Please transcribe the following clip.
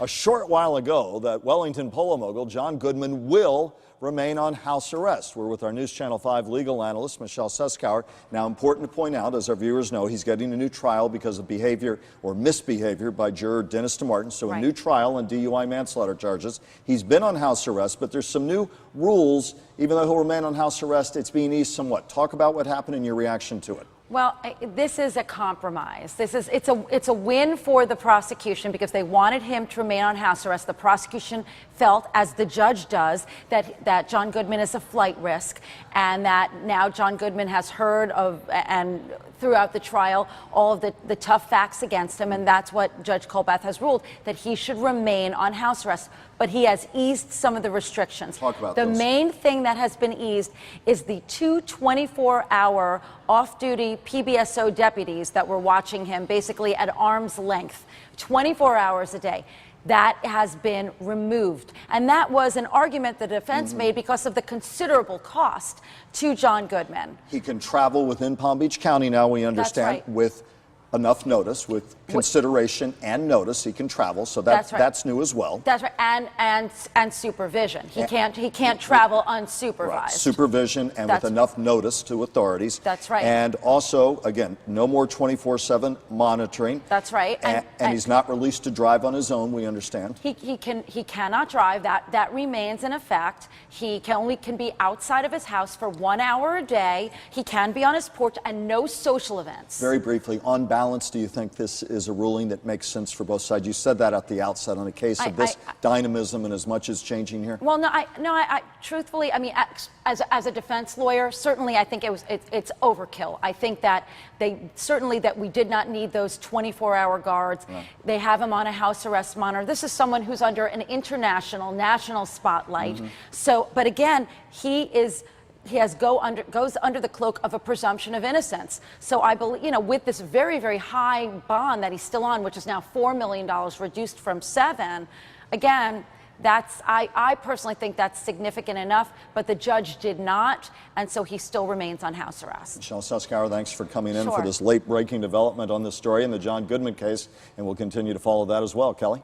a short while ago that Wellington polo mogul John Goodman will remain on house arrest. We're with our News Channel 5 legal analyst, Michelle Suskauer. Now, important to point out, as our viewers know, he's getting a new trial because of behavior or misbehavior by juror Dennis DeMartin. So a new trial on DUI manslaughter charges. He's been on house arrest, but there's some new rules. Even though he'll remain on house arrest, it's being eased somewhat. Talk about what happened and your reaction to it. Well, this is a compromise. It's a win for the prosecution because they wanted him to remain on house arrest. The prosecution felt, as the judge does, that John Goodman is a flight risk, and that now John Goodman has heard of, and throughout the trial, all of the tough facts against him, and that's what Judge Colbath has ruled, that he should remain on house arrest. But he has eased some of the restrictions. Talk about the those. main thing that has been eased is the 2 24-hour off-duty PBSO deputies that were watching him basically at arm's length, 24 hours a day. That has been removed. And that was an argument the defense made because of the considerable cost to John Goodman. He can travel within Palm Beach County now, we understand, with enough notice, with consideration and notice, he can travel. So that's new as well. That's right, and supervision. He can't travel unsupervised. Right. Supervision and with enough notice to authorities. That's right. And also, again, no more 24/7 monitoring. That's right. And he's not released to drive on his own, we understand. He cannot drive. That remains in effect. He can be outside of his house for 1 hour a day. He can be on his porch, and no social events. Very briefly, on balance, do you think this is a ruling that makes sense for both sides? You said that at the outset on a case of this dynamism and as much as changing here. Well, no, I truthfully, I mean, as a defense lawyer, certainly I think it's overkill. I think that that we did not need those 24-hour guards. Right. They have him on a house arrest monitor. This is someone who's under an international, national spotlight. So, but again, goes under the cloak of a presumption of innocence. So I believe, with this very, very high bond that he's still on, which is now $4 million, reduced from $7 million, again, I personally think that's significant enough, but the judge did not, and so he still remains on house arrest. Michelle Suskauer, thanks for coming in for this late-breaking development on this story in the John Goodman case, and we'll continue to follow that as well. Kelly?